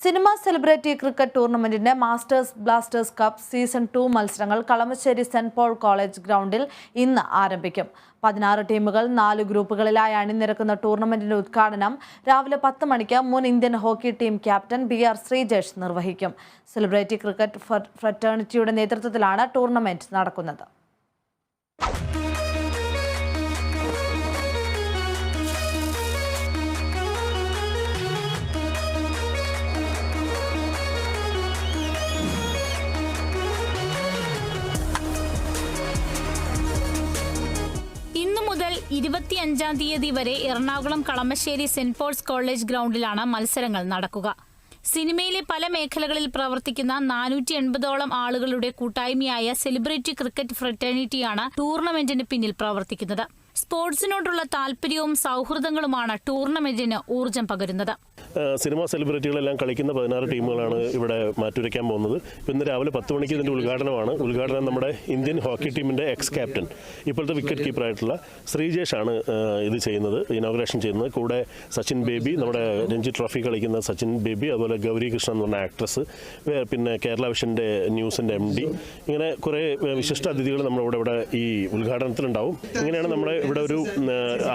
Cinema celebrity cricket ടൂർണമെന്റിന്റെ masters blasters cup season 2 മത്സരങ്ങൾ Kalamassery saint Paul college ഗ്രൗണ്ടിൽ ഇന്ന് ആരംഭിക്കും. 16 ടീമുകൾ 4 ഗ്രൂപ്പുകളിലായി അണിനിരക്കുന്ന ടൂർണമെന്റിന്റെ ഉദ്ഘാടനം രാവിലെ 10 മണിക്ക് മുൻ Indian hockey team captain BR Sreejesh നിർവഹിക്കും. സെലിബ്രിറ്റി ക്രിക്കറ്റ് ഫ്രറ്റേണിറ്റിയുടെ നേതൃത്വത്തിലാണ് ടൂർണമെന്റ് നടക്കുന്നത്. മുതൽ 25-ാം തീയതി വരെ Ernakulam Kalamassery saint Paul's college ഗ്രൗണ്ടിലാണ് മത്സരങ്ങൾ നടക്കുക. സിനിമയിലെ പല മേഖലകളിൽ പ്രവർത്തിക്കുന്ന 480ഓളം ആളുകളുടെ കൂട്ടായ്മയായ സെലിബ്രിറ്റി ക്രിക്കറ്റ് ഫ്രറ്റേണിറ്റിയാണ് ടൂർണമെന്റിന് പിന്നിൽ പ്രവർത്തിക്കുന്നത്. സ്പോർട്സിനോടുള്ള താല്പര്യവും സൗഹൃദങ്ങളുമാണ് ടൂർണമെന്റിന് ഊർജം പകരുന്നത്. സിനിമാ സെലിബ്രിറ്റികളെല്ലാം കളിക്കുന്ന 16 ടീമുകളാണ് ഇവിടെ മാറ്റുരയ്ക്കാൻ പോകുന്നത്. ഇന്ന് രാവിലെ 10 മണിക്ക് ഇതിൻ്റെ ഉദ്ഘാടനം നമ്മുടെ ഇന്ത്യൻ ഹോക്കി ടീമിൻ്റെ എക്സ് ക്യാപ്റ്റൻ, ഇപ്പോഴത്തെ വിക്കറ്റ് കീപ്പറായിട്ടുള്ള ശ്രീജേഷ് ആണ് ഇത് ചെയ്യുന്നത്, ഇനോഗ്രേഷൻ ചെയ്യുന്നത്. കൂടെ സച്ചിൻ ബേബി, നമ്മുടെ രഞ്ജി ട്രോഫി കളിക്കുന്ന സച്ചിൻ ബേബി, അതുപോലെ ഗൗരി കൃഷ്ണൻ എന്ന് പറഞ്ഞ ആക്ട്രസ്, പിന്നെ കേരള വിഷൻ്റെ ന്യൂസിൻ്റെ MD, ഇങ്ങനെ കുറേ വിശിഷ്ട അതിഥികൾ നമ്മുടെ ഇവിടെ ഈ ഉദ്ഘാടനത്തിലുണ്ടാവും. ഇങ്ങനെയാണ് നമ്മുടെ ഇവിടെ ഒരു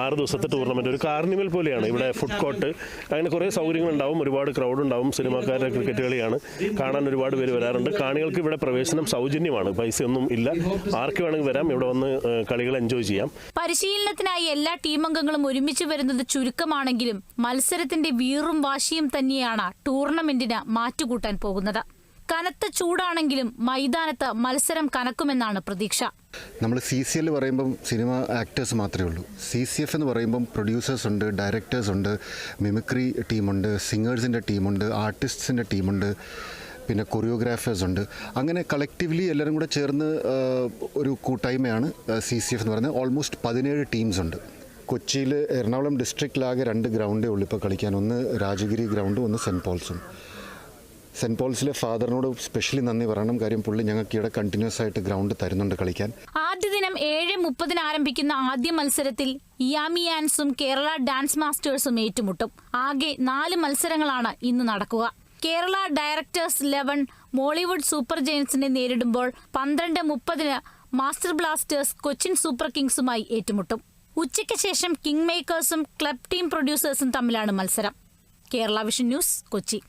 6 ദിവസത്തെ ടൂർണമെൻറ്റ്, ഒരു കാർണിവൽ പോലെയാണ്. ഇവിടെ ഫുഡ് കോർട്ട്, അങ്ങനെ കുറേ സൗകര്യങ്ങളുണ്ടാവും, ഒരുപാട് ക്രൗഡ് ഉണ്ടാവും. സിനിമാക്കാരുടെ ക്രിക്കറ്റ് കളിയാണ് കാണാൻ ഒരുപാട് പേര് വരാറുണ്ട്. കാണികൾക്ക് ഇവിടെ പ്രവേശനം സൗജന്യമാണ്, പൈസയൊന്നും ഇല്ല. ആർക്ക് വേണമെങ്കിൽ വരാം, ഇവിടെ വന്ന് കളികൾ എൻജോയ് ചെയ്യാം. പരിശീലനത്തിനായി എല്ലാ ടീമംഗങ്ങളും ഒരുമിച്ച് വരുന്നത് ചുരുക്കമാണെങ്കിലും മത്സരത്തിന്റെ വീറും വാശിയും തന്നെയാണ് ടൂർണമെന്റിന് മാറ്റുകൂട്ടാൻ പോകുന്നത്. കനത്ത ചൂടാണെങ്കിലും മൈതാനത്ത് മത്സരം കനക്കുമെന്നാണ് പ്രതീക്ഷ. നമ്മൾ CCL പറയുമ്പം സിനിമ ആക്ടേഴ്സ് മാത്രമേ ഉള്ളൂ. CCF എന്ന് പറയുമ്പം പ്രൊഡ്യൂസേഴ്സ് ഉണ്ട്, ഡയറക്ടേഴ്സ് ഉണ്ട്, മിമിക്രി ടീമുണ്ട്, സിംഗേഴ്സിൻ്റെ ടീമുണ്ട്, ആർട്ടിസ്റ്റിൻ്റെ ടീമുണ്ട്, പിന്നെ കൊറിയോഗ്രാഫേഴ്സ് ഉണ്ട്. അങ്ങനെ കളക്റ്റീവ്ലി എല്ലാവരും കൂടെ ചേർന്ന് ഒരു കൂട്ടായ്മയാണ് CCF എന്ന് പറയുന്നത്. ഓൾമോസ്റ്റ് 17 ടീംസ് ഉണ്ട്. കൊച്ചിയിൽ എറണാകുളം ഡിസ്ട്രിക്റ്റിലാകെ 2 ഗ്രൗണ്ടേ ഉള്ളൂ ഇപ്പോൾ കളിക്കാൻ. ഒന്ന് രാജഗിരി ഗ്രൗണ്ടും ഒന്ന് സെൻറ്റ് പോൾസും. സെന്റ് പോൾസിലെ ഫാദറിനോട് സ്പെഷ്യലി നന്ദി പറയണം. കാര്യം പുള്ളി ഞങ്ങൾക്ക് ഇവിടെ കണ്ടിന്യൂസ് ആയിട്ട് ഗ്രൗണ്ട് തരുന്നുണ്ട് കളിക്കാൻ. ആദ്യ ദിനം 7:30 ആരംഭിക്കുന്ന ആദ്യ മത്സരത്തിൽ യാമിയാൻസും കേരള ഡാൻസ് മാസ്റ്റേഴ്സും ഏറ്റുമുട്ടും. ആകെ 4 മത്സരങ്ങളാണ് ഇന്ന് നടക്കുക. കേരള ഡയറക്ടേഴ്സ് 11 മോളിവുഡ് സൂപ്പർ ജയൻസിനെ നേരിടുമ്പോൾ 12:30 മാസ്റ്റർ ബ്ലാസ്റ്റേഴ്സ് കൊച്ചിൻ സൂപ്പർ കിങ്സുമായി ഏറ്റുമുട്ടും. ഉച്ചയ്ക്ക് ശേഷം കിങ് മേക്കേഴ്സും ക്ലബ് ടീം പ്രൊഡ്യൂസേഴ്സും തമ്മിലാണ് മത്സരം. Kerala vision news, Kochi.